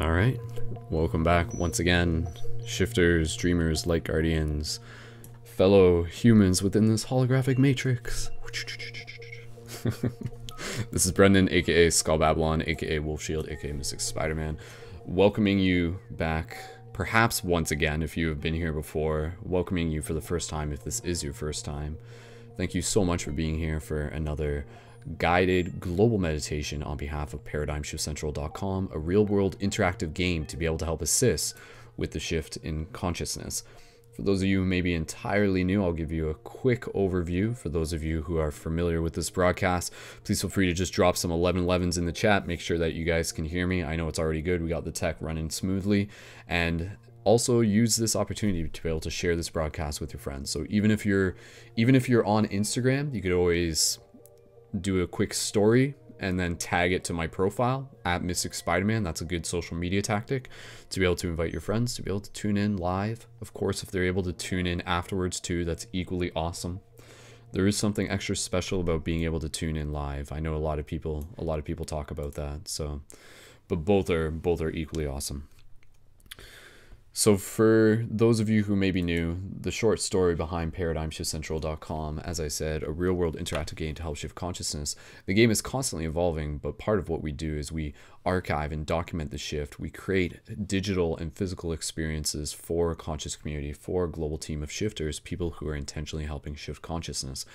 All right, welcome back once again, shifters, dreamers, light guardians, fellow humans within this holographic matrix. This is Brendan, aka Skull Babylon, aka Wolf Shield, aka Mystic Spider-Man, welcoming you back, perhaps once again if you have been here before, welcoming you for the first time if this is your first time. Thank you so much for being here for another guided global meditation on behalf of ParadigmShiftCentral.com, a real-world interactive game to be able to help assist with the shift in consciousness. For those of you who may be entirely new, I'll give you a quick overview. For those of you who are familiar with this broadcast, please feel free to just drop some 1111s in the chat. Make sure that you guys can hear me. I know it's already good. We got the tech running smoothly. And also use this opportunity to be able to share this broadcast with your friends. So even if you're on Instagram, you could always do a quick story and then tag it to my profile at Mystic Spider-Man. That's a good social media tactic to be able to invite your friends to be able to tune in live. Of course, if they're able to tune in afterwards too, that's equally awesome. There is something extra special about being able to tune in live. I know a lot of people talk about that. So, but both are equally awesome. So for those of you who may be new, the short story behind ParadigmShiftCentral.com, as I said, a real-world interactive game to help shift consciousness. The game is constantly evolving, but part of what we do is we archive and document the shift. We create digital and physical experiences for a conscious community, for a global team of shifters, people who are intentionally helping shift consciousness.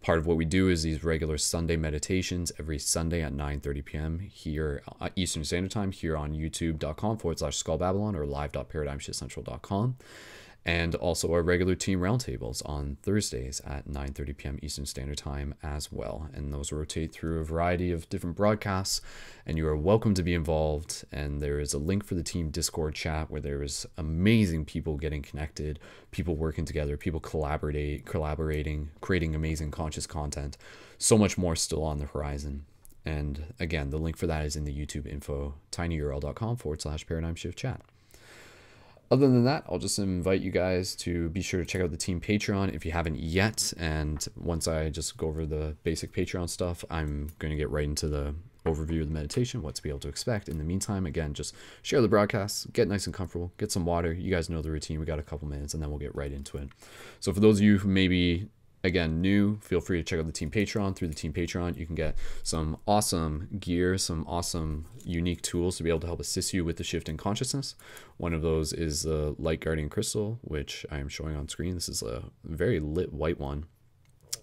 Part of what we do is these regular Sunday meditations every Sunday at 9:30 p.m. here Eastern Standard Time here on youtube.com/skullbabylon or live.paradigmshiftcentral.com. And also our regular team roundtables on Thursdays at 9:30 p.m. Eastern Standard Time as well. And those rotate through a variety of different broadcasts, and you are welcome to be involved. And there is a link for the team Discord chat where there is amazing people getting connected, people working together, people collaborating, creating amazing conscious content. So much more still on the horizon. And again, the link for that is in the YouTube info, tinyurl.com/paradigmshiftchat. Other than that, I'll just invite you guys to be sure to check out the team Patreon if you haven't yet. And once I just go over the basic Patreon stuff, I'm going to get right into the overview of the meditation, what to be able to expect. In the meantime, again, just share the broadcast, get nice and comfortable, get some water. You guys know the routine. We got a couple minutes and then we'll get right into it. So for those of you who may be, again, new, feel free to check out the team Patreon. Through the team Patreon, you can get some awesome gear, some awesome unique tools to be able to help assist you with the shift in consciousness. One of those is the Light Guardian Crystal, which I am showing on screen. This is a very lit white one.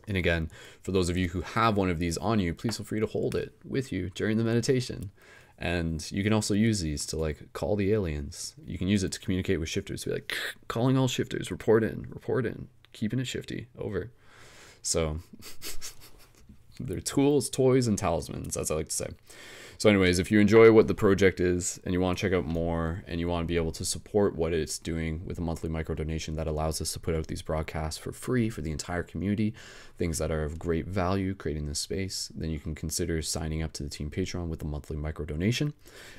And again, for those of you who have one of these on you, please feel free to hold it with you during the meditation. And you can also use these to like call the aliens. You can use it to communicate with shifters. Be like, calling all shifters, report in, keeping it shifty, over. So they're tools, toys, and talismans, as I like to say. So anyways, if you enjoy what the project is and you want to check out more and you want to be able to support what it's doing with a monthly micro donation that allows us to put out these broadcasts for free for the entire community, things that are of great value, creating this space, then you can consider signing up to the team Patreon with a monthly micro donation.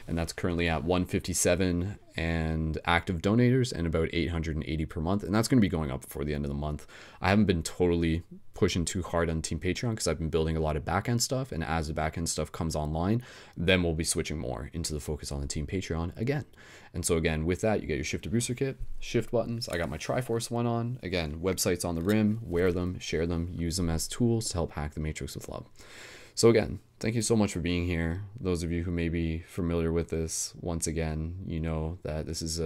And that's currently at 157 and active donators and about 880 per month. And that's going to be going up before the end of the month. I haven't been totally pushing too hard on Team Patreon because I've been building a lot of backend stuff. And as the backend stuff comes online, then we'll be switching more into the focus on the Team Patreon again. And so again, with that, you get your Shift to Booster Kit, shift buttons. I got my Triforce one on. Again, websites on the rim, wear them, share them, use them as tools to help hack the matrix with love. So again, thank you so much for being here. Those of you who may be familiar with this, once again, you know that this is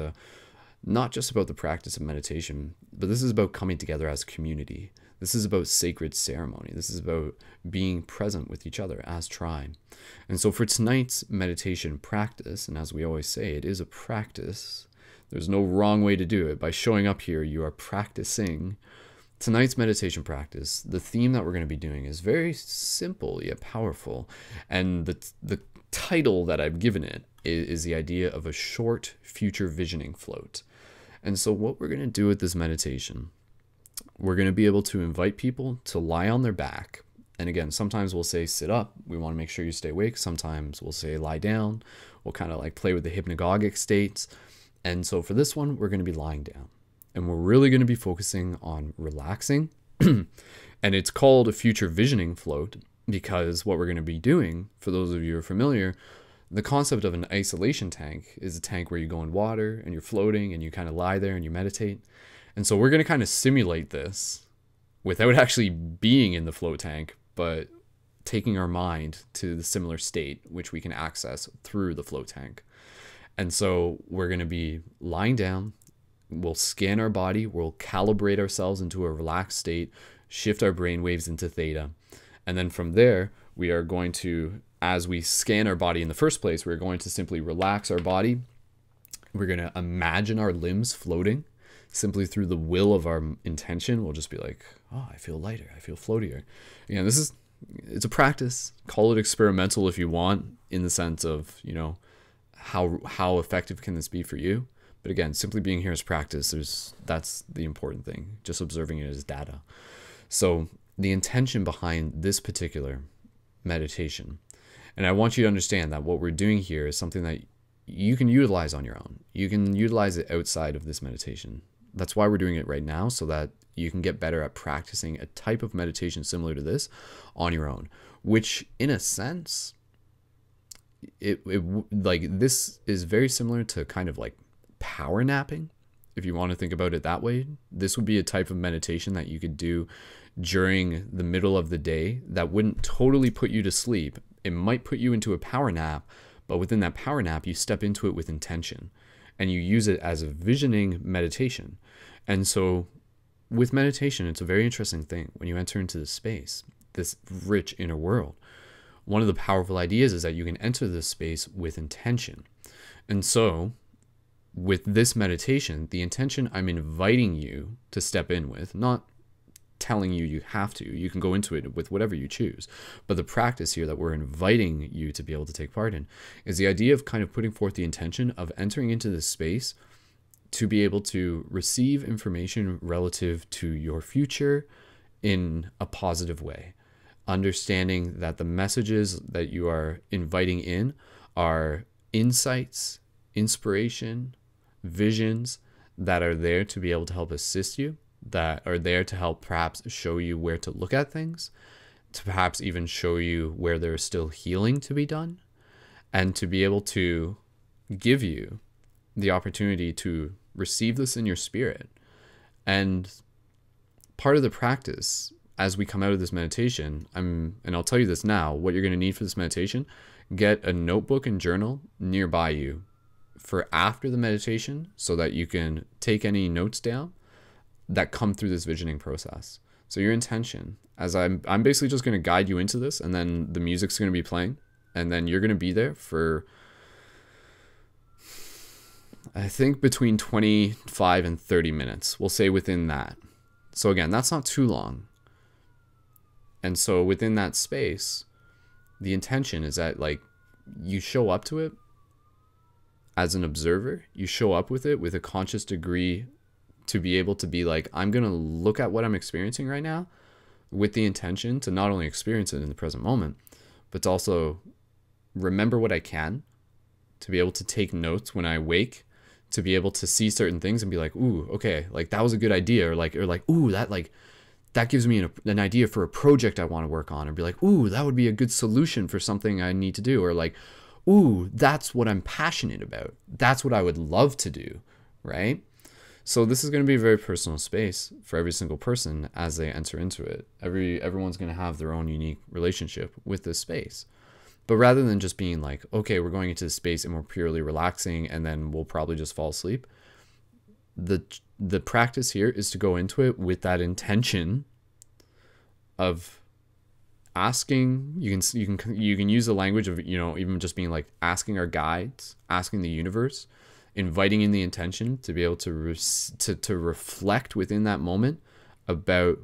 not just about the practice of meditation, but this is about coming together as a community. This is about sacred ceremony. This is about being present with each other as tribe. And so for tonight's meditation practice, and as we always say, it is a practice. There's no wrong way to do it. By showing up here, you are practicing. Tonight's meditation practice, the theme that we're going to be doing is very simple yet powerful. And the title that I've given it is the idea of a short future visioning float. And so what we're going to do with this meditation, we're going to be able to invite people to lie on their back. And again, sometimes we'll say sit up. We want to make sure you stay awake. Sometimes we'll say lie down. We'll kind of like play with the hypnagogic states. And so for this one, we're going to be lying down. And we're really going to be focusing on relaxing. And it's called a future visioning float because what we're going to be doing, for those of you who are familiar, The concept of an isolation tank is a tank where you go in water and you're floating and you kind of lie there and you meditate. And so we're going to kind of simulate this without actually being in the float tank, but taking our mind to the similar state, which we can access through the float tank. And so we're going to be lying down. We'll scan our body. We'll calibrate ourselves into a relaxed state, shift our brain waves into theta. And then from there, we are going to, as we scan our body in the first place, we're going to simply relax our body. We're going to imagine our limbs floating simply through the will of our intention. We'll just be like, oh, I feel lighter. I feel floatier. Again, it's a practice. Call it experimental if you want, in the sense of, you know, how effective can this be for you? But again, simply being here is practice. That's the important thing. Just observing it as data. So the intention behind this particular meditation, and I want you to understand that what we're doing here is something that you can utilize on your own. You can utilize it outside of this meditation. That's why we're doing it right now, so that you can get better at practicing a type of meditation similar to this on your own, which in a sense, like this is very similar to kind of like power napping. If you want to think about it that way, this would be a type of meditation that you could do during the middle of the day that wouldn't totally put you to sleep. It might put you into a power nap, but within that power nap, you step into it with intention and you use it as a visioning meditation. And so with meditation, it's a very interesting thing when you enter into this space, this rich inner world. One of the powerful ideas is that you can enter this space with intention. And so with this meditation, the intention I'm inviting you to step in with, not telling you you have to, you can go into it with whatever you choose. But the practice here that we're inviting you to be able to take part in is the idea of kind of putting forth the intention of entering into this space to be able to receive information relative to your future in a positive way. Understanding that the messages that you are inviting in are insights, inspiration, visions that are there to be able to help assist you, that are there to help perhaps show you where to look at things, to perhaps even show you where there is still healing to be done, and to be able to give you the opportunity to receive this in your spirit. And part of the practice as we come out of this meditation, and I'll tell you this now, what you're going to need for this meditation, get a notebook and journal nearby you for after the meditation so that you can take any notes down that come through this visioning process. So your intention, as I'm basically just going to guide you into this, and then the music's going to be playing, and then you're going to be there for, I think, between 25 and 30 minutes. We'll say within that. So again, that's not too long. And so within that space, the intention is that like you show up to it as an observer, you show up with it with a conscious degree to be able to be like, I'm going to look at what I'm experiencing right now with the intention to not only experience it in the present moment, but to also remember what I can, to be able to take notes when I wake, to be able to see certain things and be like, ooh, okay, like that was a good idea. Or like, ooh, that gives me an idea for a project I want to work on, and be like, ooh, that would be a good solution for something I need to do. Or like, ooh, that's what I'm passionate about. That's what I would love to do, right? So this is going to be a very personal space for every single person as they enter into it. Everyone's going to have their own unique relationship with this space. But rather than just being like, okay, we're going into this space and we're purely relaxing and then we'll probably just fall asleep, the practice here is to go into it with that intention of asking. You can use the language of, you know, even just being like asking our guides, asking the universe, inviting in the intention to be able to reflect within that moment about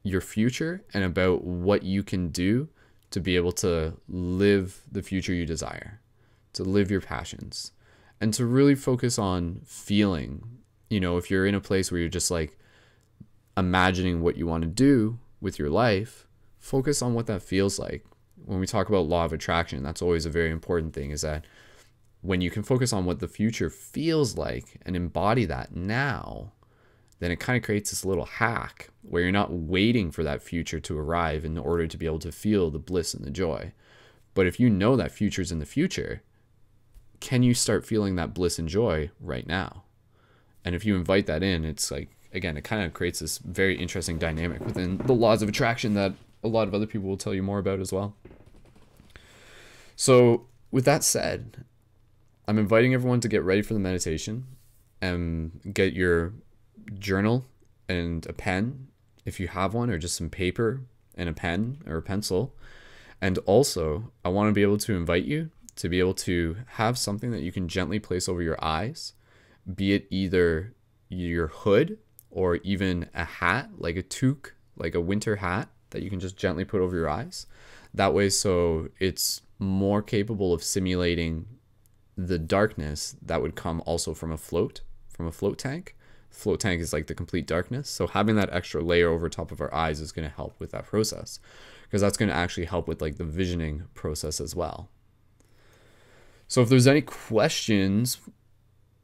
your future and about what you can do to be able to live the future you desire, to live your passions, and to really focus on feeling. You know, if you're in a place where you're just like imagining what you want to do with your life, focus on what that feels like. When we talk about law of attraction, that's always a very important thing, is that when you can focus on what the future feels like and embody that now, then it kind of creates this little hack where you're not waiting for that future to arrive in order to be able to feel the bliss and the joy. But if you know that future's in the future, can you start feeling that bliss and joy right now? And if you invite that in, it's like, again, it kind of creates this very interesting dynamic within the laws of attraction that a lot of other people will tell you more about as well. So with that said, I'm inviting everyone to get ready for the meditation and get your journal and a pen, if you have one, or just some paper and a pen or a pencil. And also, I want to be able to invite you to be able to have something that you can gently place over your eyes, be it either your hood or even a hat, like a toque, like a winter hat that you can just gently put over your eyes. That way, so it's more capable of simulating the darkness that would come also from a float tank. Float tank is like the complete darkness. So having that extra layer over top of our eyes is going to help with that process, because that's going to actually help with like the visioning process as well. So if there's any questions,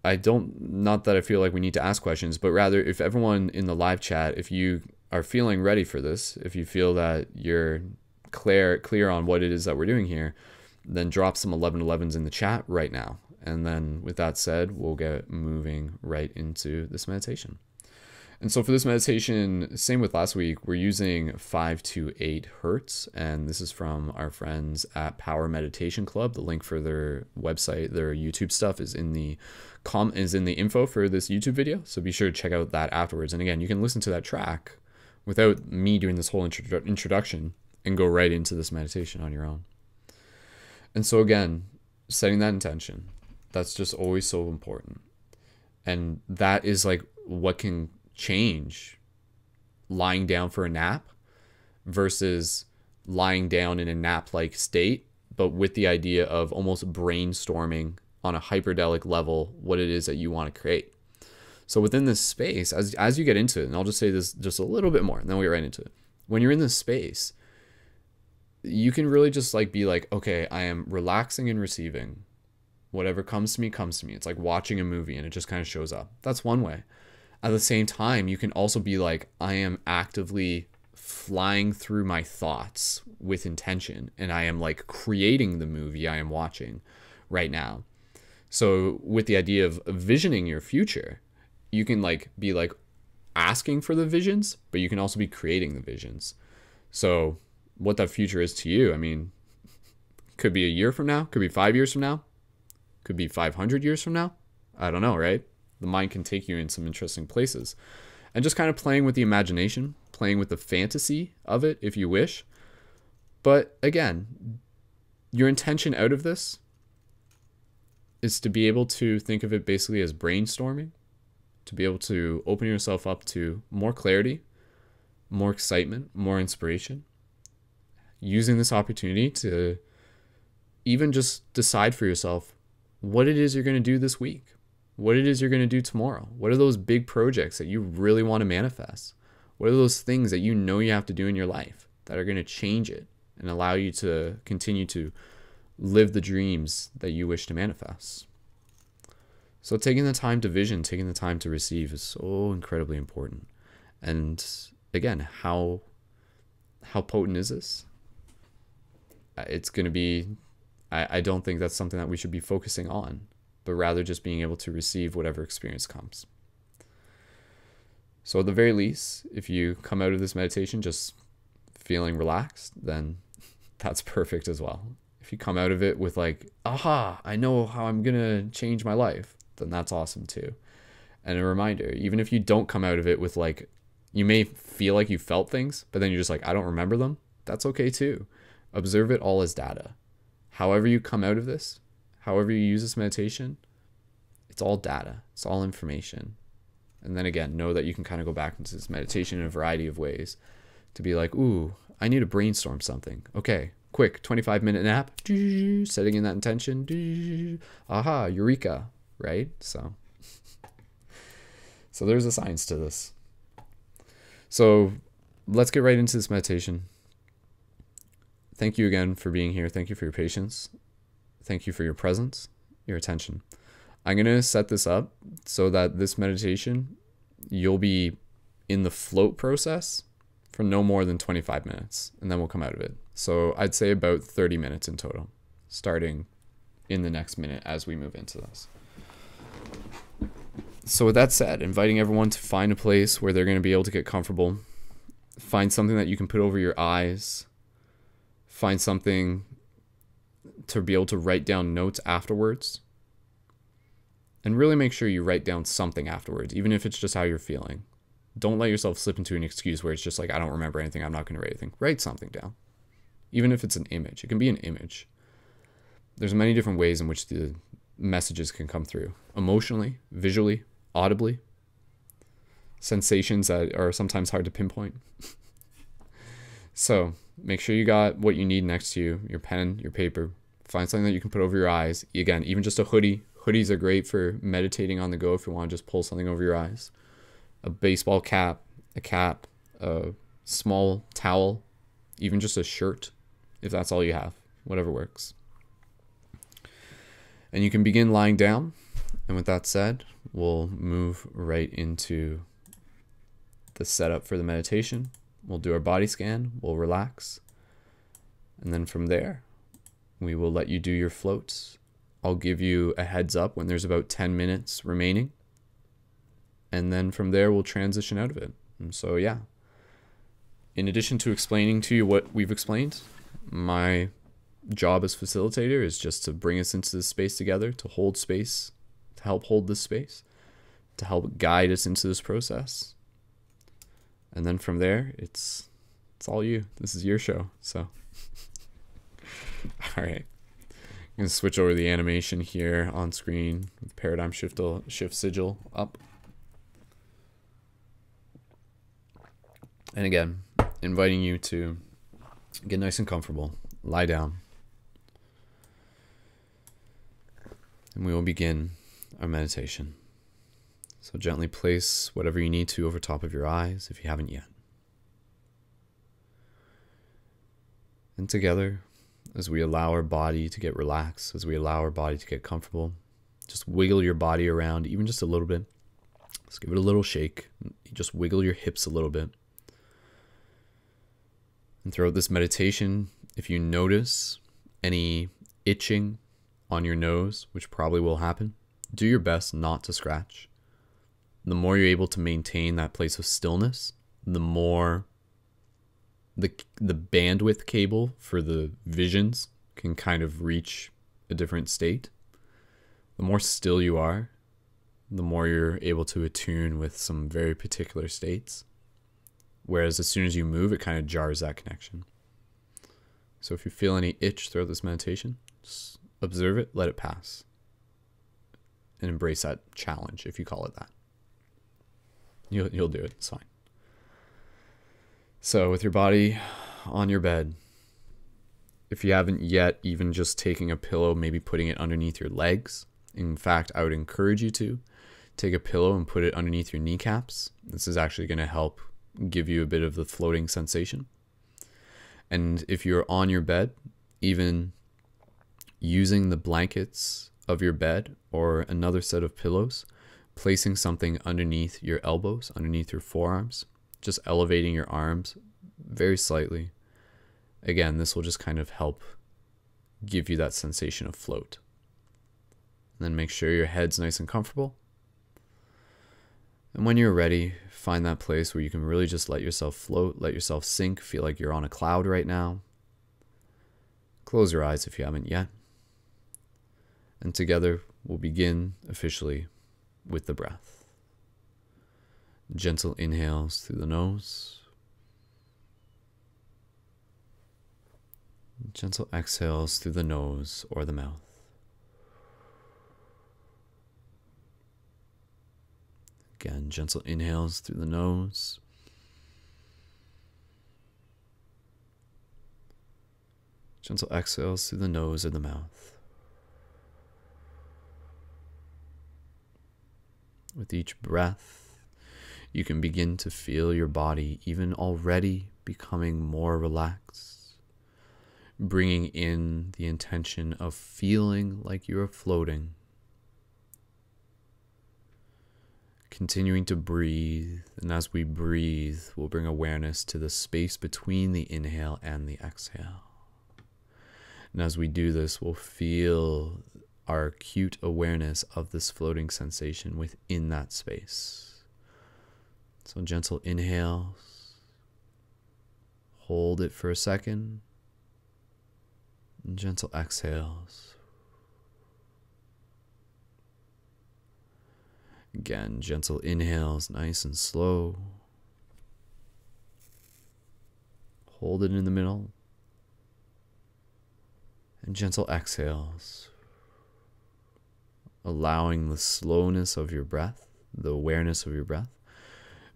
not that I feel like we need to ask questions, but rather if everyone in the live chat, if you are feeling ready for this, if you feel that you're clear on what it is that we're doing here, then drop some 1111s in the chat right now. And then with that said, we'll get moving right into this meditation. And so for this meditation, same with last week, we're using 5 to 8 hertz. And this is from our friends at Power Meditation Club. The link for their website, their YouTube stuff is in the info for this YouTube video. So be sure to check out that afterwards. And again, you can listen to that track without me doing this whole introduction and go right into this meditation on your own. And so again, setting that intention, that's just always so important. And that is like what can change lying down for a nap versus lying down in a nap-like state, but with the idea of almost brainstorming on a hyperdelic level what it is that you want to create. So within this space, as you get into it, and I'll just say this just a little bit more, and then we'll get right into it. When you're in this space, you can really just like be like, okay, I am relaxing and receiving. Whatever comes to me, comes to me. It's like watching a movie and it just kind of shows up. That's one way. At the same time, you can also be like, I am actively flying through my thoughts with intention, and I am like creating the movie I am watching right now. So with the idea of visioning your future, you can like be like asking for the visions, but you can also be creating the visions. So what that future is to you, I mean, could be a year from now, could be 5 years from now, could be 500 years from now. I don't know, right? The mind can take you in some interesting places. And just kind of playing with the imagination, playing with the fantasy of it if you wish. But again, your intention out of this is to be able to think of it basically as brainstorming, to be able to open yourself up to more clarity, more excitement, more inspiration, using this opportunity to even just decide for yourself what it is you're going to do this week, what it is you're going to do tomorrow. What are those big projects that you really want to manifest? What are those things that you know you have to do in your life that are going to change it and allow you to continue to live the dreams that you wish to manifest? So taking the time to vision, taking the time to receive is so incredibly important. And again, how potent is this? It's going to be, I don't think that's something that we should be focusing on, but rather just being able to receive whatever experience comes. So at the very least, if you come out of this meditation just feeling relaxed, then that's perfect as well. If you come out of it with like, aha, I know how I'm going to change my life, then that's awesome too. And a reminder, even if you don't come out of it with like, you may feel like you felt things, but then you're just like, I don't remember them. That's okay too. Observe it all as data. However you come out of this, however you use this meditation, it's all data. It's all information. And then again, know that you can kind of go back into this meditation in a variety of ways to be like, ooh, I need to brainstorm something. Okay, quick 25-minute nap, setting in that intention, aha, eureka, right? So there's a science to this. So let's get right into this meditation. Thank you again for being here. Thank you for your patience. Thank you for your presence, your attention. I'm going to set this up so that this meditation, you'll be in the float process for no more than 25 minutes, and then we'll come out of it. So I'd say about 30 minutes in total, starting in the next minute as we move into this. So with that said, inviting everyone to find a place where they're going to be able to get comfortable. Find something that you can put over your eyes. Find something to be able to write down notes afterwards. And really make sure you write down something afterwards, even if it's just how you're feeling. Don't let yourself slip into an excuse where it's just like, I don't remember anything, I'm not going to write anything. Write something down. Even if it's an image. It can be an image. There's many different ways in which the messages can come through. Emotionally, visually, audibly. Sensations that are sometimes hard to pinpoint. So make sure you got what you need next to you, your pen, your paper. Find something that you can put over your eyes. Again, even just a hoodie. Hoodies are great for meditating on the go if you want to just pull something over your eyes. A baseball cap, a small towel, even just a shirt, if that's all you have, whatever works. And you can begin lying down. And with that said, we'll move right into the setup for the meditation. We'll do our body scan, we'll relax. And then from there, we will let you do your floats. I'll give you a heads up when there's about 10 minutes remaining. And then from there, we'll transition out of it. And so, yeah. In addition to explaining to you what we've explained, my job as facilitator is just to bring us into this space together, to hold space, to help hold this space, to help guide us into this process. And then from there, it's all you. This is your show. So, all right. I'm going to switch over the animation here on screen with paradigm shift sigil up. And again, inviting you to get nice and comfortable, lie down, and we will begin our meditation. So gently place whatever you need to over top of your eyes if you haven't yet. And together, as we allow our body to get relaxed, as we allow our body to get comfortable, just wiggle your body around even just a little bit. Just give it a little shake. Just wiggle your hips a little bit. And throughout this meditation, if you notice any itching on your nose, which probably will happen, do your best not to scratch. The more you're able to maintain that place of stillness, the more the bandwidth cable for the visions can kind of reach a different state. The more still you are, the more you're able to attune with some very particular states. Whereas as soon as you move, it kind of jars that connection. So if you feel any itch throughout this meditation, just observe it, let it pass. And embrace that challenge, if you call it that. You'll do it, it's fine. So with your body on your bed, if you haven't yet, even just taking a pillow, maybe putting it underneath your legs. In fact, I would encourage you to take a pillow and put it underneath your kneecaps. This is actually going to help give you a bit of the floating sensation. And if you're on your bed, even using the blankets of your bed or another set of pillows, placing something underneath your elbows, underneath your forearms, just elevating your arms very slightly. Again, this will just kind of help give you that sensation of float. And then make sure your head's nice and comfortable. And when you're ready, find that place where you can really just let yourself float, let yourself sink, feel like you're on a cloud right now. Close your eyes if you haven't yet. And together, we'll begin officially with the breath. Gentle inhales through the nose. Gentle exhales through the nose or the mouth. Again, gentle inhales through the nose. Gentle exhales through the nose or the mouth. With each breath, you can begin to feel your body even already becoming more relaxed, bringing in the intention of feeling like you are floating. Continuing to breathe, and as we breathe, we'll bring awareness to the space between the inhale and the exhale. And as we do this, we'll feel our acute awareness of this floating sensation within that space. So gentle inhales, hold it for a second, and gentle exhales. Again, gentle inhales, nice and slow. Hold it in the middle. And gentle exhales. Allowing the slowness of your breath, the awareness of your breath,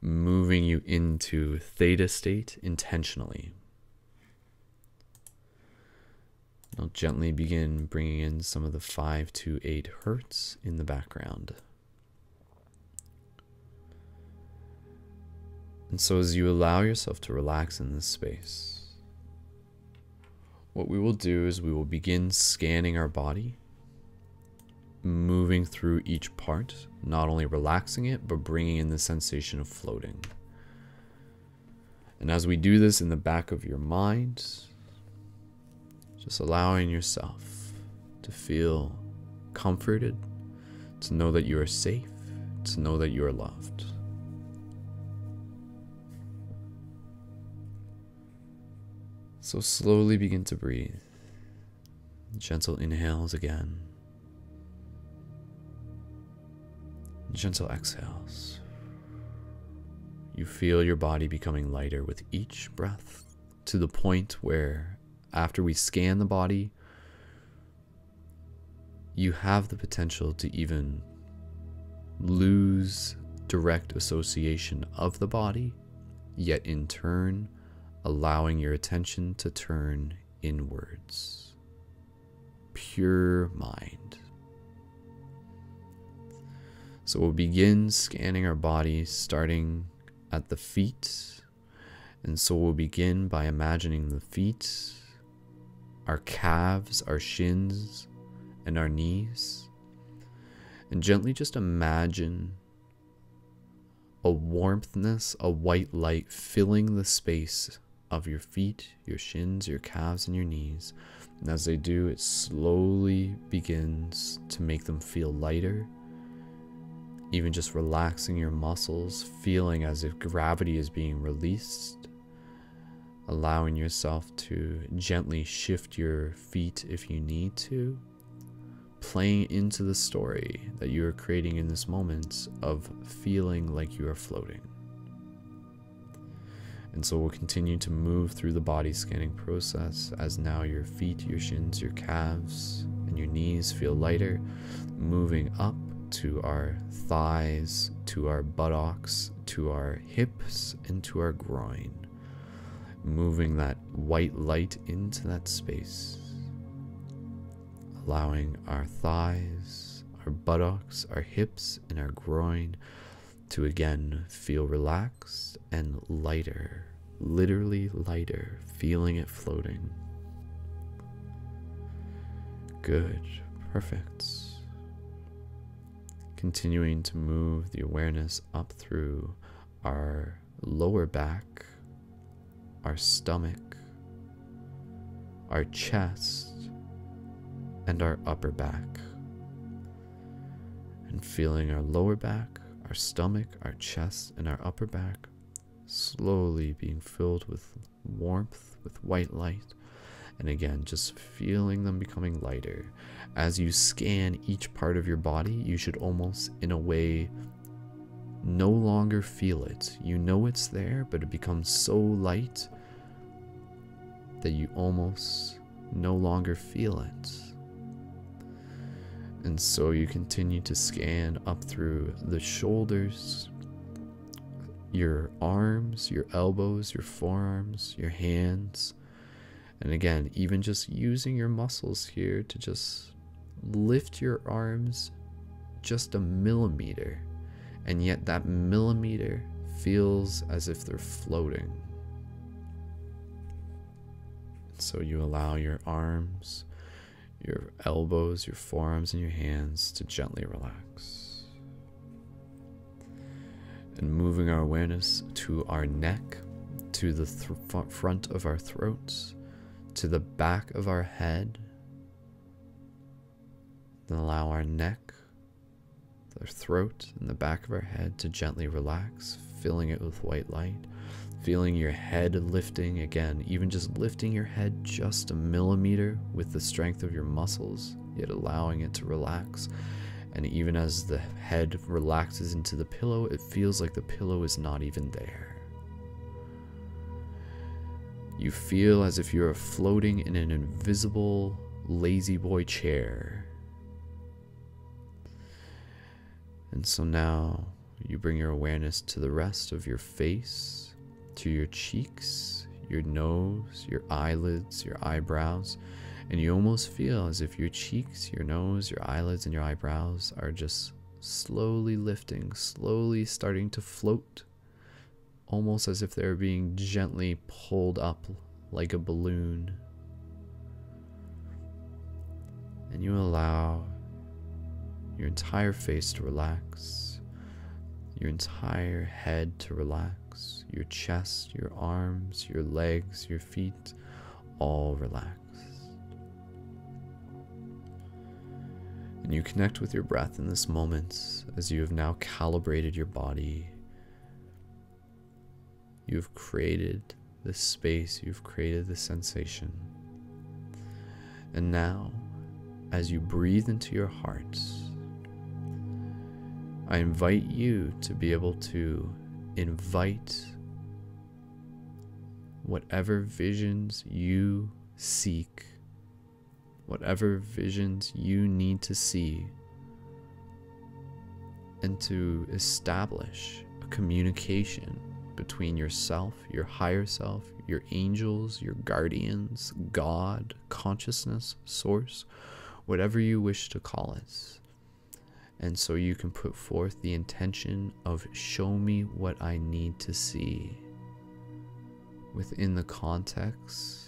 moving you into theta state intentionally. Now gently begin bringing in some of the 5 to 8 hertz in the background. And so as you allow yourself to relax in this space, what we will do is we will begin scanning our body, moving through each part, not only relaxing it, but bringing in the sensation of floating. And as we do this in the back of your mind, just allowing yourself to feel comforted, to know that you are safe, to know that you are loved. So slowly begin to breathe. Gentle inhales again. Gentle exhales. You feel your body becoming lighter with each breath, to the point where after we scan the body, you have the potential to even lose direct association of the body, yet in turn allowing your attention to turn inwards. Pure mind. So we'll begin scanning our body starting at the feet. And so we'll begin by imagining the feet, our calves, our shins, and our knees. And gently just imagine a warmthness, a white light filling the space of your feet, your shins, your calves, and your knees. And as they do, it slowly begins to make them feel lighter. Even just relaxing your muscles, feeling as if gravity is being released. Allowing yourself to gently shift your feet if you need to. Playing into the story that you are creating in this moment of feeling like you are floating. And so we'll continue to move through the body scanning process as now your feet, your shins, your calves, and your knees feel lighter, moving up to our thighs, to our buttocks, to our hips, and to our groin. Moving that white light into that space. Allowing our thighs, our buttocks, our hips, and our groin to again feel relaxed and lighter, literally lighter, feeling it floating. Good, perfect. Continuing to move the awareness up through our lower back, our stomach, our chest, and our upper back. And feeling our lower back, our stomach, our chest, and our upper back slowly being filled with warmth, with white light. And again, just feeling them becoming lighter. As you scan each part of your body, you should almost, in a way, no longer feel it. You know it's there, but it becomes so light that you almost no longer feel it. And so you continue to scan up through the shoulders, your arms, your elbows, your forearms, your hands. And again, even just using your muscles here to just lift your arms just a millimeter. And yet that millimeter feels as if they're floating. So you allow your arms, your elbows, your forearms, and your hands to gently relax. And moving our awareness to our neck, to the front of our throats, to the back of our head. Then allow our neck, our throat, and the back of our head to gently relax, filling it with white light. Feeling your head lifting again, even just lifting your head just a millimeter with the strength of your muscles, yet allowing it to relax. And even as the head relaxes into the pillow, it feels like the pillow is not even there. You feel as if you are floating in an invisible lazy boy chair. And so now you bring your awareness to the rest of your face, to your cheeks, your nose, your eyelids, your eyebrows. And you almost feel as if your cheeks, your nose, your eyelids, and your eyebrows are just slowly lifting, slowly starting to float, almost as if they're being gently pulled up like a balloon. And you allow your entire face to relax, your entire head to relax, your chest, your arms, your legs, your feet, all relax. And you connect with your breath in this moment as you have now calibrated your body. You've created this space, you've created this sensation. And now, as you breathe into your heart, I invite you to be able to invite whatever visions you seek, whatever visions you need to see, and to establish a communication between yourself, your higher self, your angels, your guardians, God, consciousness, source, whatever you wish to call it. And so you can put forth the intention of show me what I need to see within the context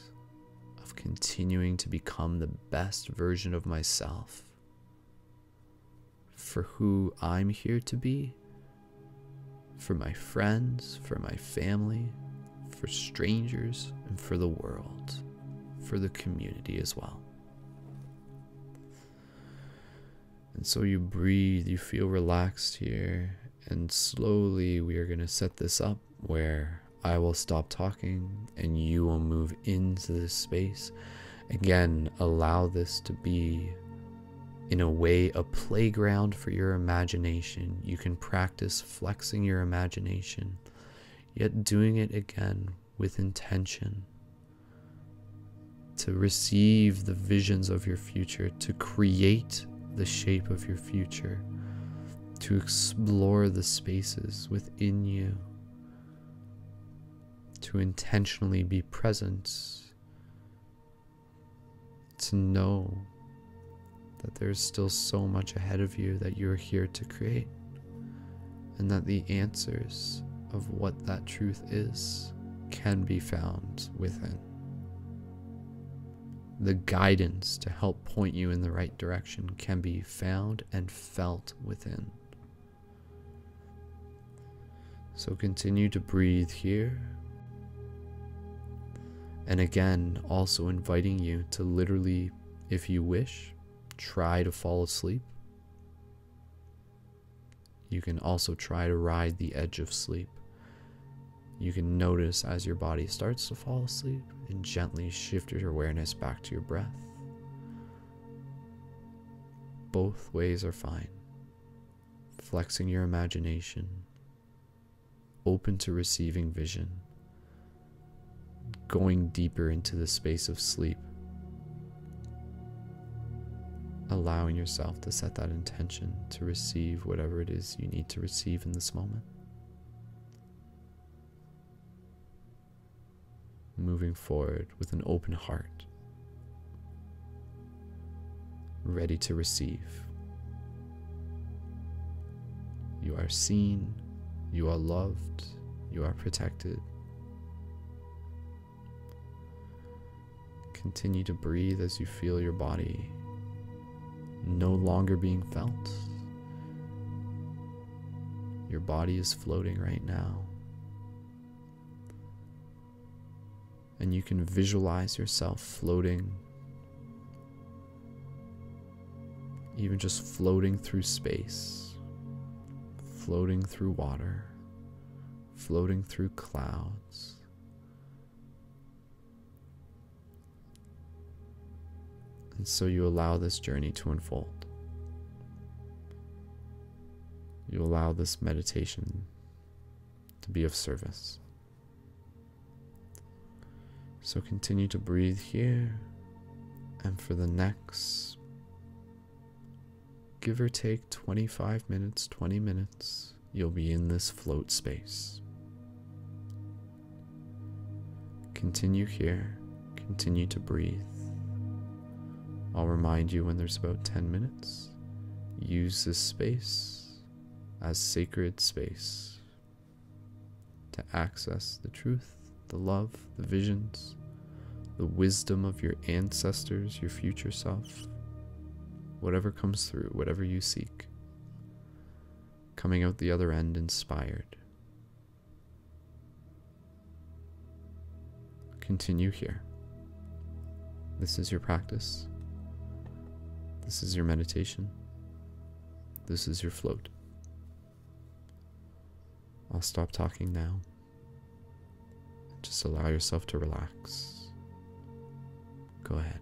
of continuing to become the best version of myself for who I'm here to be, for my friends, for my family, for strangers, and for the world, for the community as well. And so you breathe, you feel relaxed here, and slowly we are going to set this up where I will stop talking and you will move into this space. Again, allow this to be, in a way, a playground for your imagination. You can practice flexing your imagination, yet doing it again with intention, to receive the visions of your future, to create the shape of your future, to explore the spaces within you, to intentionally be present, to know that there's still so much ahead of you that you're here to create, and that the answers of what that truth is can be found within. The guidance to help point you in the right direction can be found and felt within. So continue to breathe here. And again, also inviting you to literally, if you wish, try to fall asleep. You can also try to ride the edge of sleep. You can notice as your body starts to fall asleep and gently shift your awareness back to your breath. Both ways are fine. Flexing your imagination, open to receiving vision, going deeper into the space of sleep, allowing yourself to set that intention to receive whatever it is you need to receive in this moment. Moving forward with an open heart, ready to receive. You are seen, you are loved, you are protected. Continue to breathe as you feel your body no longer being felt. Your body is floating right now. And you can visualize yourself floating, even just floating through space, floating through water, floating through clouds. And so you allow this journey to unfold. You allow this meditation to be of service. So continue to breathe here, and for the next, give or take 25 minutes, 20 minutes, you'll be in this float space. Continue here, continue to breathe. I'll remind you when there's about 10 minutes. Use this space as sacred space to access the truth, the love, the visions, the wisdom of your ancestors, your future self, whatever comes through, whatever you seek, coming out the other end inspired. Continue here. This is your practice. This is your meditation. This is your float. I'll stop talking now. Just allow yourself to relax. Go ahead.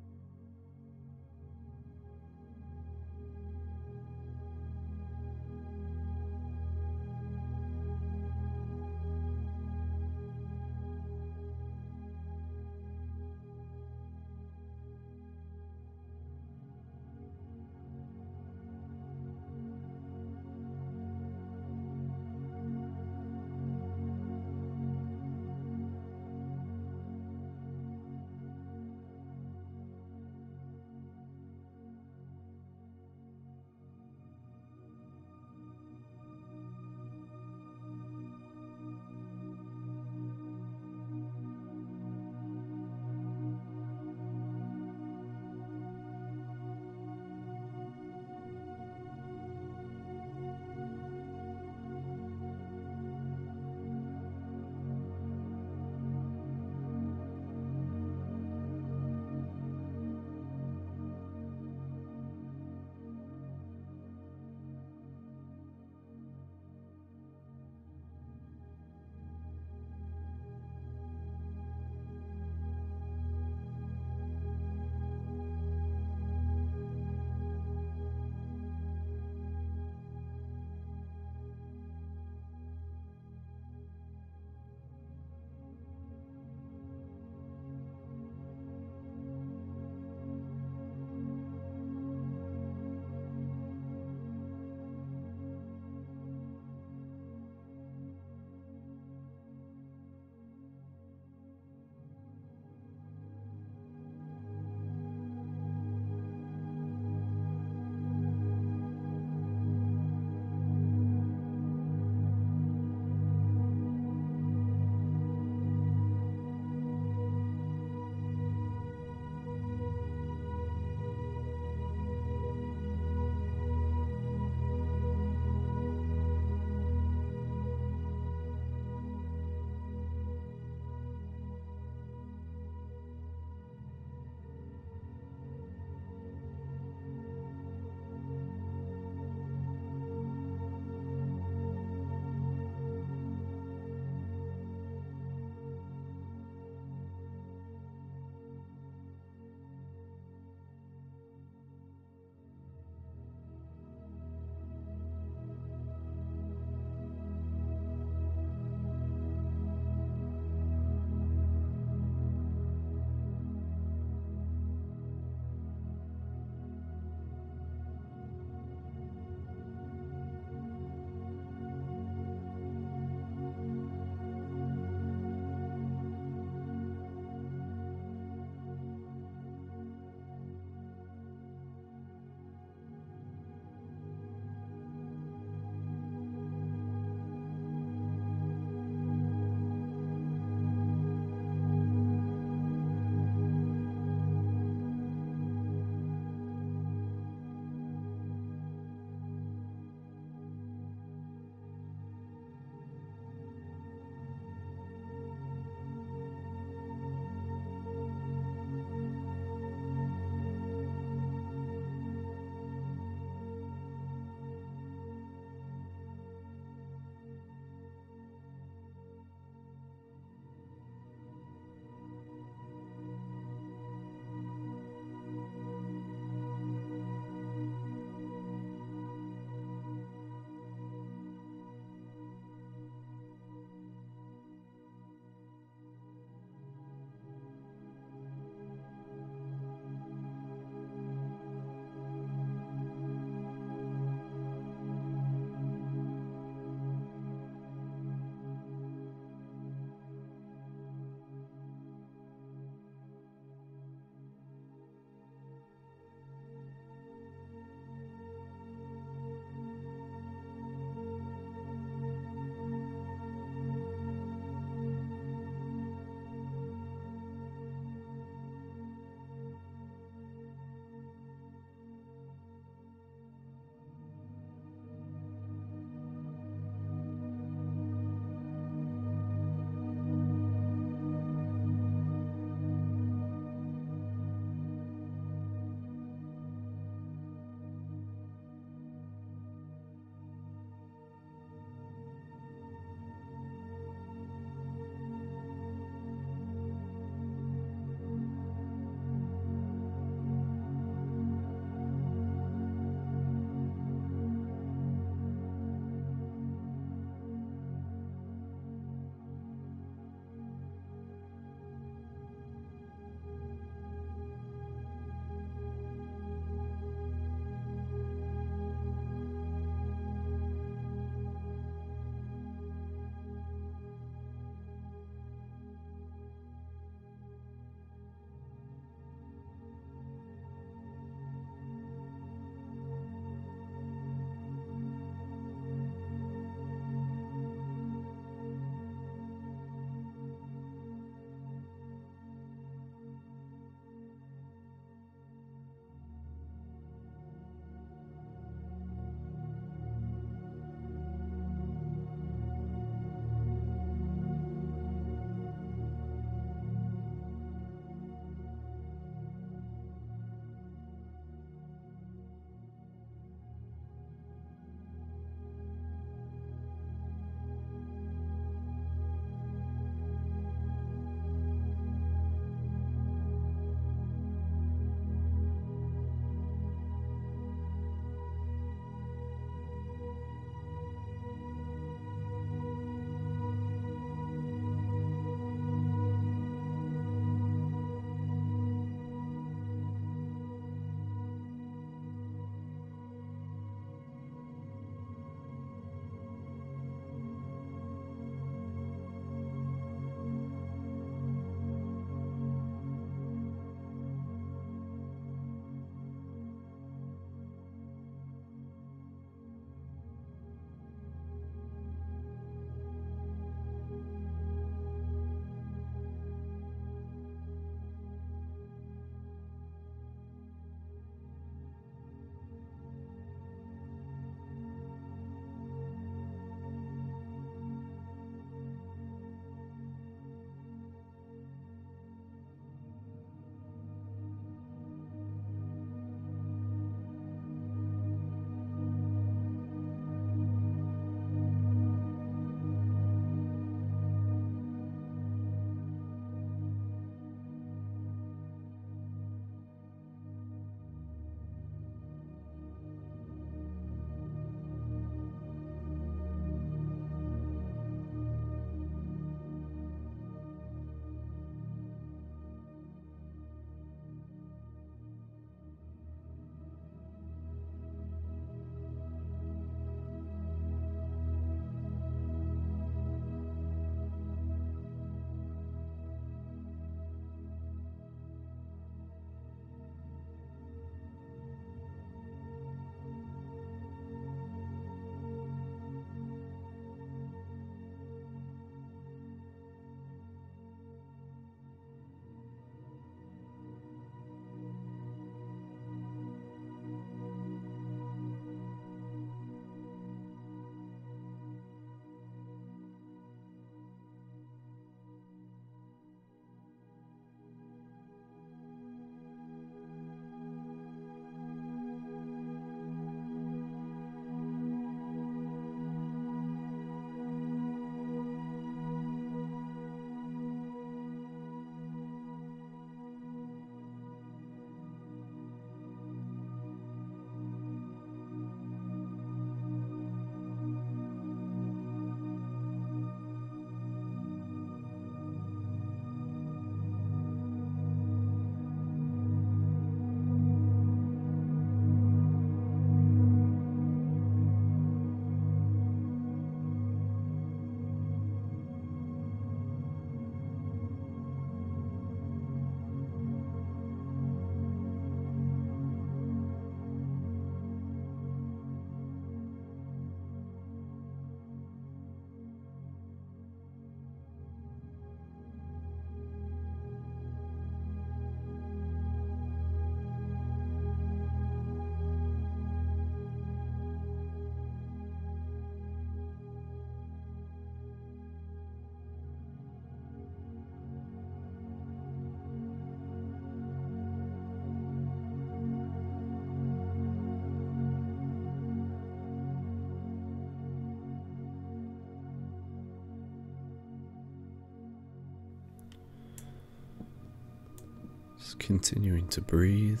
Continuing to breathe.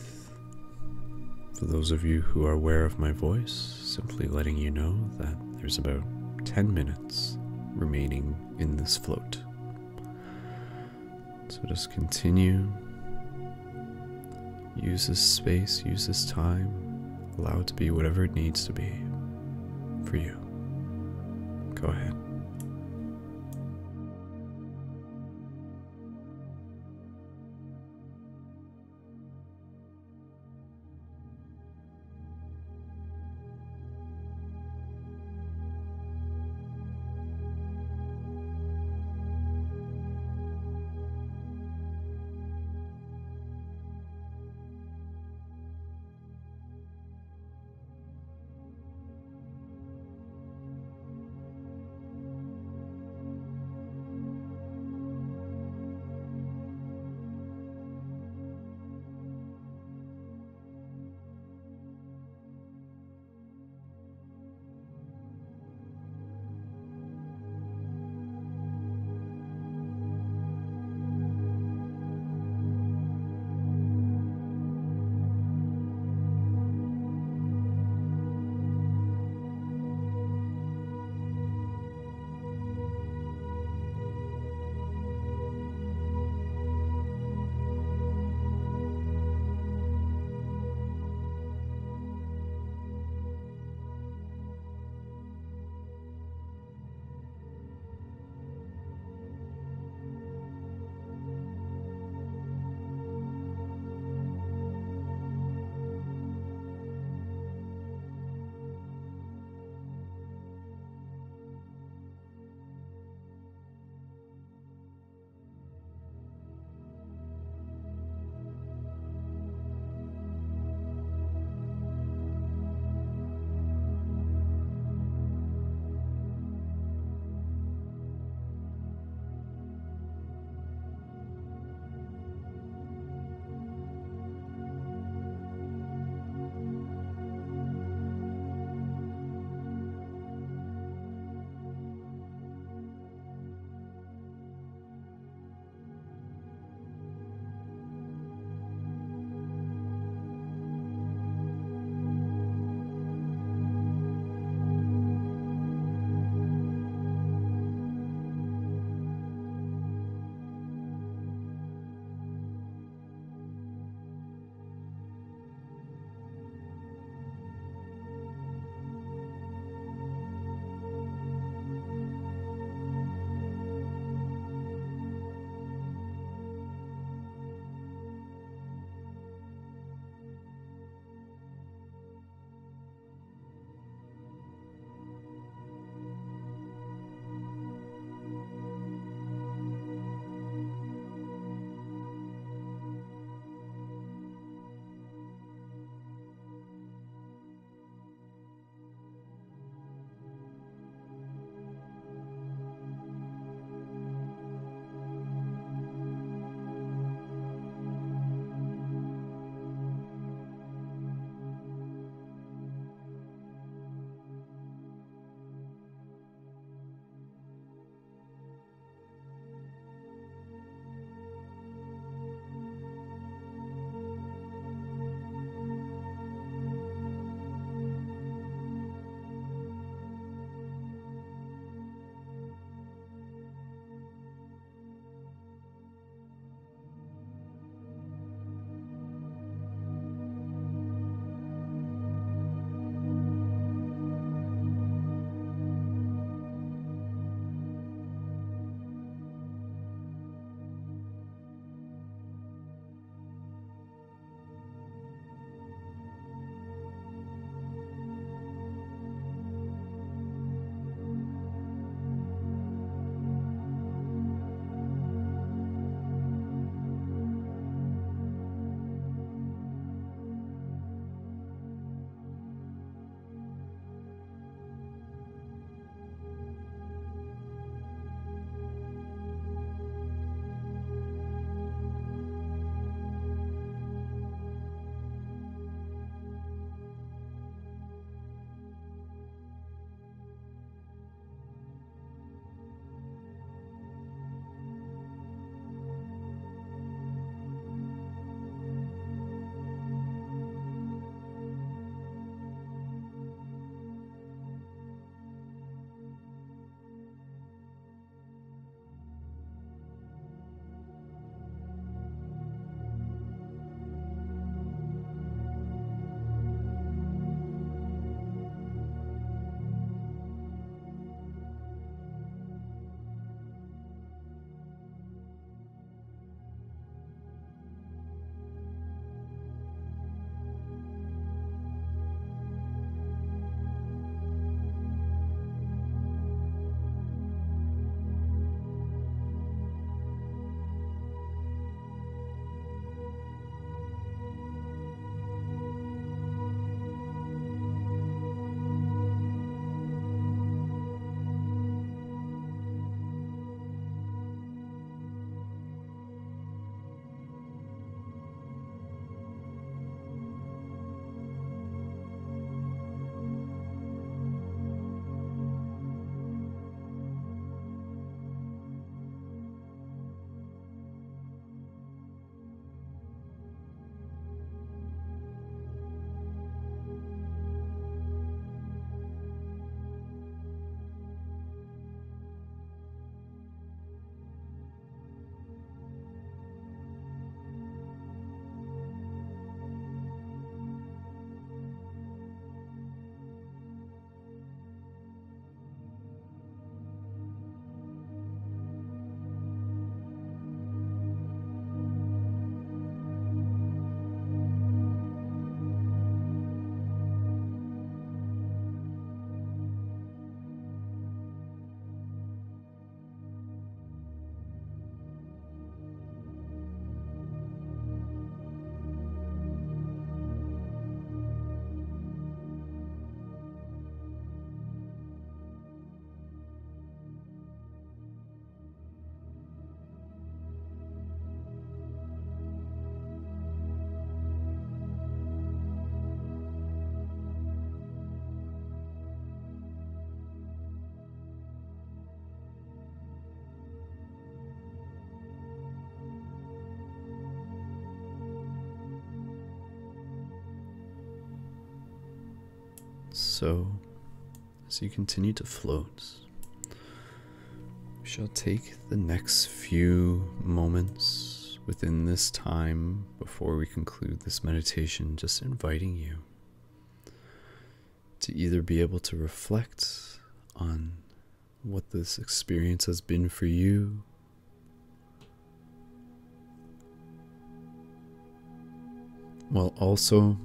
For those of you who are aware of my voice, simply letting you know that there's about 10 minutes remaining in this float. So just continue. Use this space, use this time. Allow it to be whatever it needs to be for you. Go ahead. so, as you continue to float, we shall take the next few moments within this time before we conclude this meditation, just inviting you to either be able to reflect on what this experience has been for you, while also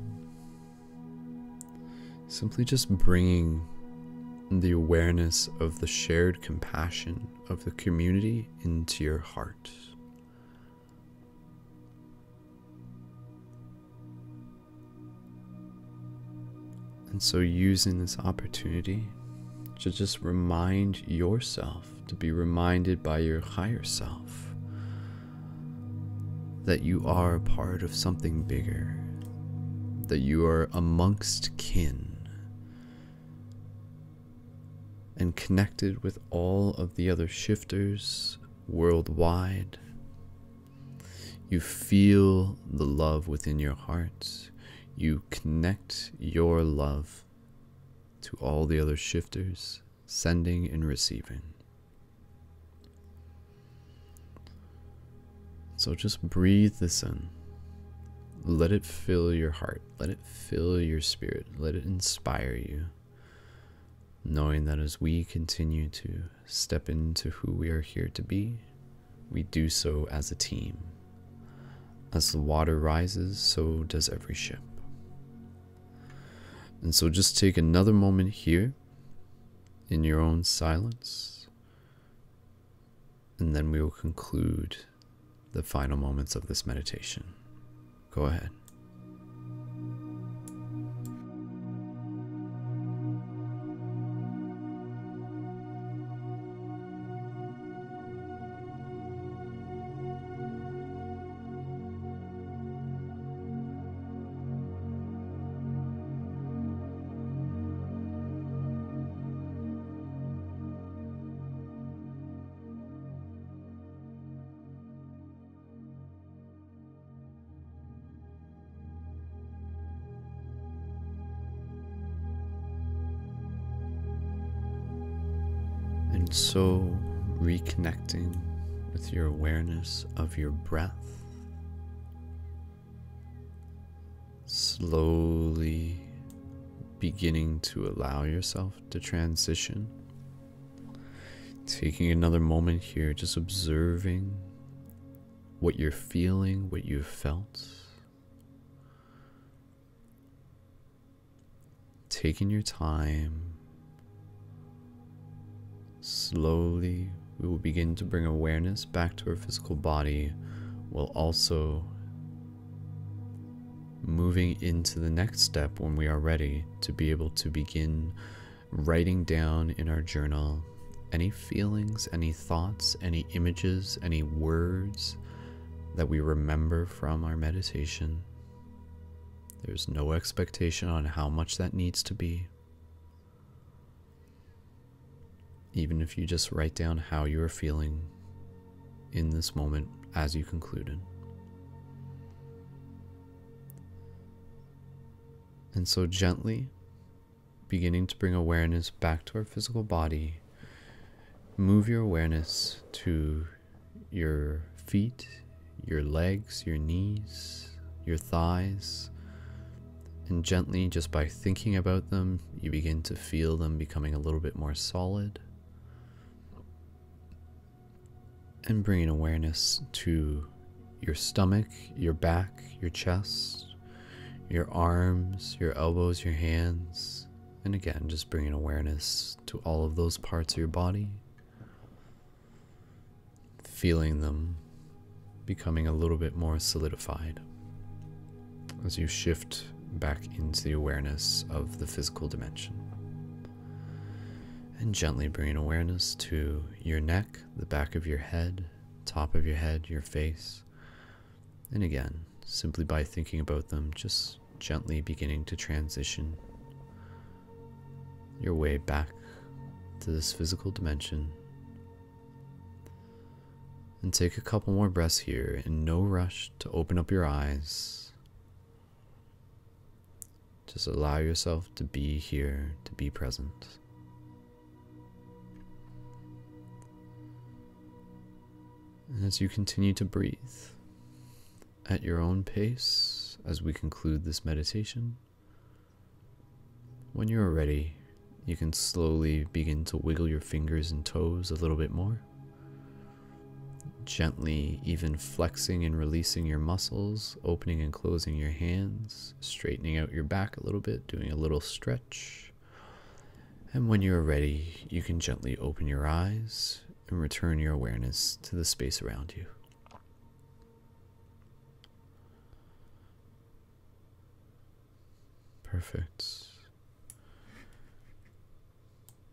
simply just bringing the awareness of the shared compassion of the community into your heart. And so using this opportunity to just remind yourself, to be reminded by your higher self, that you are part of something bigger, that you are amongst kin, and connected with all of the other shifters worldwide. You feel the love within your heart. You connect your love to all the other shifters, sending and receiving. So just breathe this in. Let it fill your heart. Let it fill your spirit. Let it inspire you, knowing that as we continue to step into who we are here to be, we do so as a team. As the water rises, so does every ship. And so just take another moment here in your own silence, and then we will conclude the final moments of this meditation. Go ahead. And so reconnecting with your awareness of your breath, slowly beginning to allow yourself to transition. Taking another moment here, just observing what you're feeling, what you've felt. Taking your time. Slowly, we will begin to bring awareness back to our physical body, while also moving into the next step when we are ready to be able to begin writing down in our journal any feelings, any thoughts, any images, any words that we remember from our meditation. There's no expectation on how much that needs to be. Even if you just write down how you are feeling in this moment as you concluded. And so gently beginning to bring awareness back to our physical body, move your awareness to your feet, your legs, your knees, your thighs, and gently, just by thinking about them, you begin to feel them becoming a little bit more solid. And bringing awareness to your stomach, your back, your chest, your arms, your elbows, your hands. And again, just bringing awareness to all of those parts of your body. Feeling them becoming a little bit more solidified as you shift back into the awareness of the physical dimension. And gently bringing awareness to your neck, the back of your head, top of your head, your face. And again, simply by thinking about them, just gently beginning to transition your way back to this physical dimension. And take a couple more breaths here, in no rush to open up your eyes. Just allow yourself to be here, to be present. And as you continue to breathe at your own pace, as we conclude this meditation, when you're ready, you can slowly begin to wiggle your fingers and toes a little bit more. Gently, even flexing and releasing your muscles, opening and closing your hands, straightening out your back a little bit, doing a little stretch. And when you're ready, you can gently open your eyes and return your awareness to the space around you. Perfect.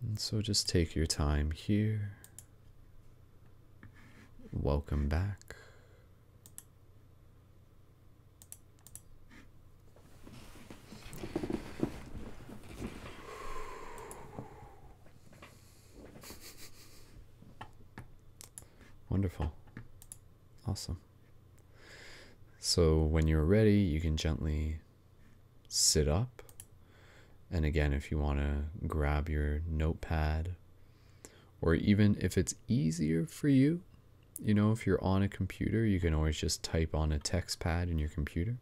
And so just take your time here. Welcome back. Wonderful. Awesome. So when you're ready, you can gently sit up. And again, if you want to grab your notepad, or even if it's easier for you, you know, if you're on a computer, you can always just type on a text pad in your computer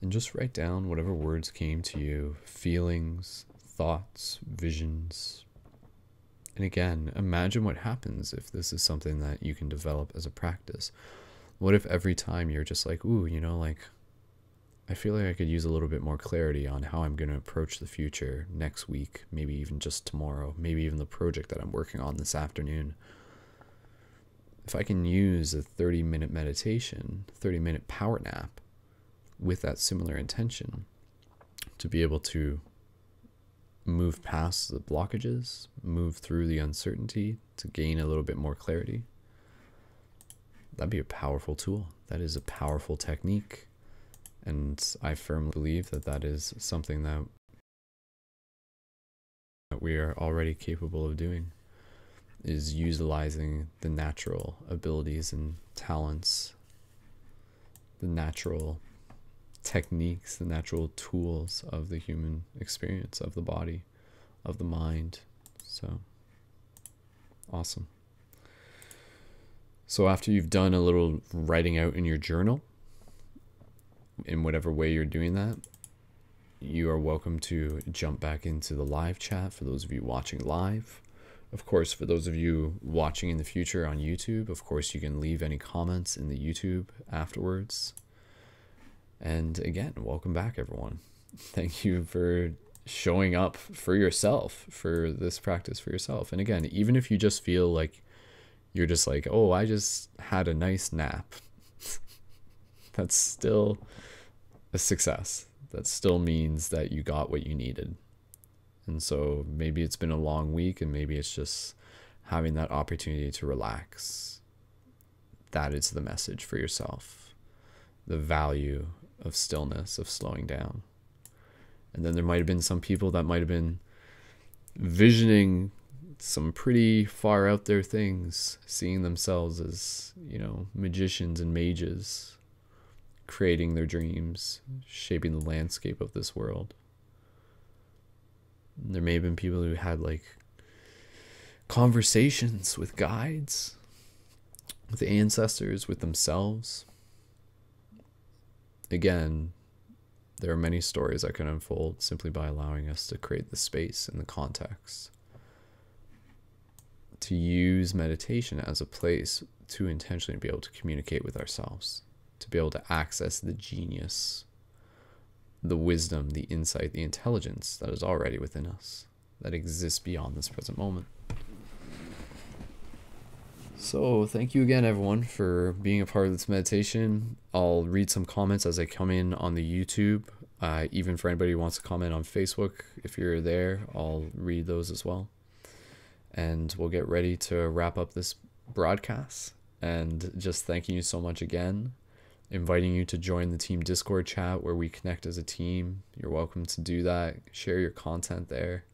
and just write down whatever words came to you, feelings, thoughts, visions. And again, imagine what happens if this is something that you can develop as a practice. What if every time you're just like, ooh, you know, like, I feel like I could use a little bit more clarity on how I'm going to approach the future next week, maybe even just tomorrow, maybe even the project that I'm working on this afternoon. If I can use a 30-minute meditation, 30-minute power nap with that similar intention to be able to move past the blockages, move through the uncertainty to gain a little bit more clarity, that'd be a powerful tool. That is a powerful technique. And I firmly believe that that is something that we are already capable of doing, is utilizing the natural abilities and talents, the natural techniques, the natural tools of the human experience, of the body, of the mind. So, awesome. So after you've done a little writing out in your journal, in whatever way you're doing that, you are welcome to jump back into the live chat for those of you watching live. Of course, for those of you watching in the future on YouTube, of course, you can leave any comments in the YouTube afterwards. And again, welcome back, everyone. Thank you for showing up for yourself, for this practice for yourself. And again, even if you just feel like you're just like, oh, I just had a nice nap, that's still a success. That still means that you got what you needed. And so maybe it's been a long week and maybe it's just having that opportunity to relax. That is the message for yourself. The value of stillness, of slowing down. And then there might have been some people that might have been visioning some pretty far out there things, seeing themselves as, you know, magicians and mages, creating their dreams, shaping the landscape of this world. There may have been people who had like conversations with guides, with ancestors, with themselves. Again, there are many stories that can unfold simply by allowing us to create the space and the context. To use meditation as a place to intentionally be able to communicate with ourselves, to be able to access the genius, the wisdom, the insight, the intelligence that is already within us, that exists beyond this present moment. So thank you again, everyone, for being a part of this meditation. I'll read some comments as they come in on the YouTube. Even for anybody who wants to comment on Facebook, if you're there, I'll read those as well. And we'll get ready to wrap up this broadcast. And just thanking you so much again. Inviting you to join the team Discord chat where we connect as a team. You're welcome to do that. Share your content there.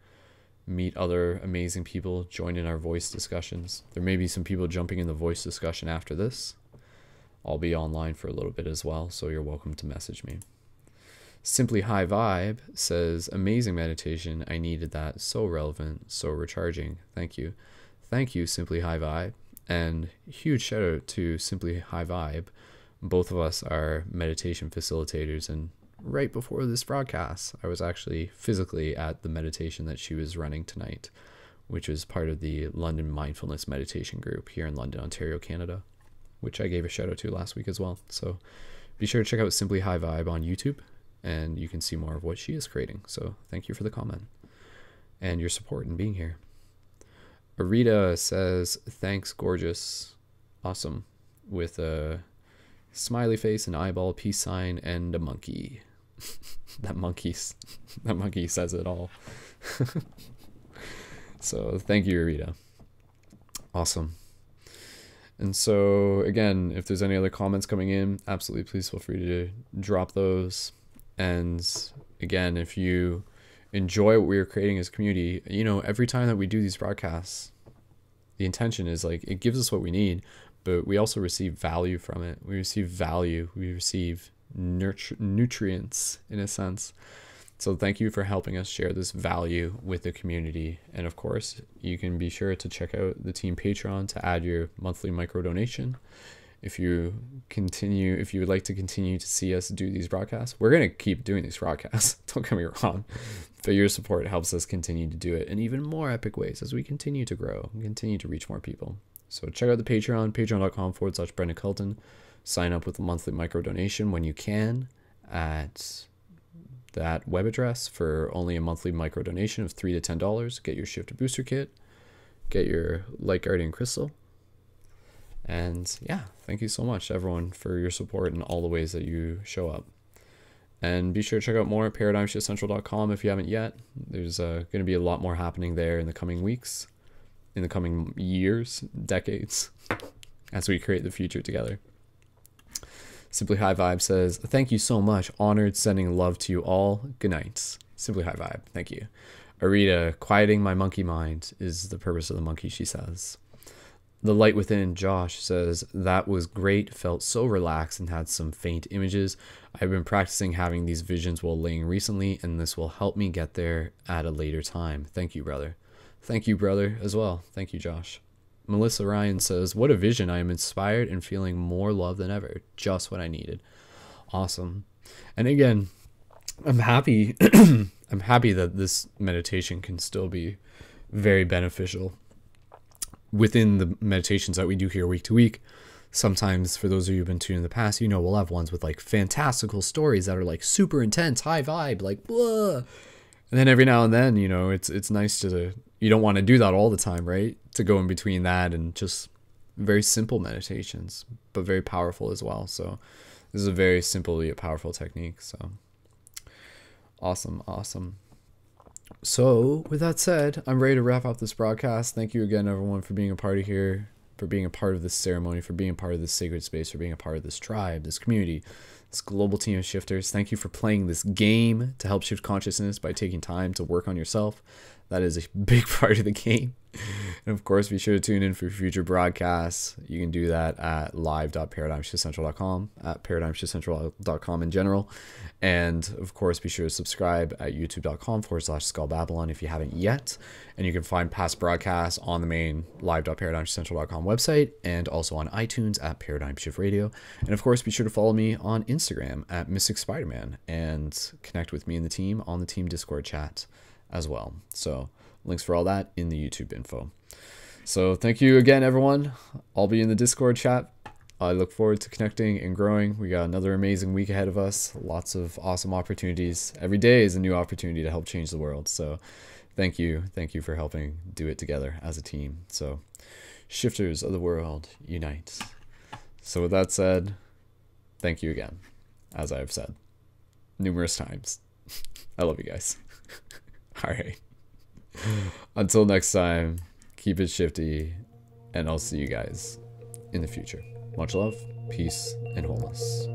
Meet other amazing people. Join in our voice discussions. There may be some people jumping in the voice discussion after this. I'll be online for a little bit as well, so you're welcome to message me. Simply High Vibe says, amazing meditation. I needed that. So relevant, so recharging. Thank you. Thank you, Simply High Vibe. And huge shout out to Simply High Vibe. Both of us are meditation facilitators, and right before this broadcast, I was actually physically at the meditation that she was running tonight, which is part of the London Mindfulness Meditation Group here in London, Ontario, Canada, which I gave a shout out to last week as well. So be sure to check out Simply High Vibe on YouTube, and you can see more of what she is creating. So thank you for the comment and your support in being here. Arita says, thanks, gorgeous. Awesome. With a smiley face, an eyeball, peace sign, and a monkey. that monkey says it all. So thank you, Arita. Awesome. And so again, if there's any other comments coming in, absolutely please feel free to drop those. And again, if you enjoy what we are creating as a community, you know, every time that we do these broadcasts, the intention is like, it gives us what we need, but we also receive value from it. We receive value. We receive nutrients in a sense. So thank you for helping us share this value with the community. And of course, you can be sure to check out the team Patreon to add your monthly micro donation. If you would like to continue to see us do these broadcasts, we're going to keep doing these broadcasts. Don't get me wrong, but your support helps us continue to do it in even more epic ways as we continue to grow and continue to reach more people. So check out the Patreon, patreon.com/Brendan Culton. Sign up with a monthly micro donation when you can at that web address for only a monthly micro donation of $3 to $10. Get your Shifter Booster Kit, get your Light Guardian Crystal. And yeah, thank you so much, everyone, for your support in all the ways that you show up. And be sure to check out more at ParadigmShiftCentral.com if you haven't yet. There's going to be a lot more happening there in the coming weeks, in the coming years, decades, as we create the future together. Simply High Vibe says, thank you so much. Honored, sending love to you all. Good night. Simply High Vibe. Thank you. Arita, quieting my monkey mind is the purpose of the monkey, she says. The Light Within, Josh, says, that was great, felt so relaxed and had some faint images. I've been practicing having these visions while laying recently, and this will help me get there at a later time. Thank you, brother. Thank you, brother, as well. Thank you, Josh. Melissa Ryan says, what a vision. I am inspired and feeling more love than ever. Just what I needed. Awesome. And again, I'm happy. I'm happy that this meditation can still be very beneficial within the meditations that we do here week to week. Sometimes, for those of you who've been tuned in the past, you know, we'll have ones with like fantastical stories that are like super intense, high vibe, like blah. And then every now and then, you know, it's nice to, you don't want to do that all the time, right? To go in between that and just very simple meditations, but very powerful as well. So this is a very simple yet powerful technique. So awesome. Awesome. So with that said, I'm ready to wrap up this broadcast. Thank you again, everyone, for being a part of here, for being a part of this ceremony, for being a part of this sacred space, for being a part of this tribe, this community, this global team of shifters. Thank you for playing this game to help shift consciousness by taking time to work on yourself. That is a big part of the game. And of course, be sure to tune in for future broadcasts. You can do that at live.paradigmshiftcentral.com, at paradigmshiftcentral.com in general. And of course, be sure to subscribe at youtube.com/skullbabylon if you haven't yet. And you can find past broadcasts on the main live.paradigmshiftcentral.com website and also on iTunes at Paradigm Shift Radio. And of course, be sure to follow me on Instagram at Mystic Spider-Man and connect with me and the team on the team Discord chat as well. So links for all that in the YouTube info. So thank you again, everyone. I'll be in the Discord chat. I look forward to connecting and growing. We got another amazing week ahead of us. Lots of awesome opportunities. Every day is a new opportunity to help change the world. So thank you. Thank you for helping do it together as a team. So shifters of the world, unite. So with that said, thank you again, as I've said numerous times. I love you guys. All right. Until next time, keep it shifty, and I'll see you guys in the future. Much love, peace, and wholeness.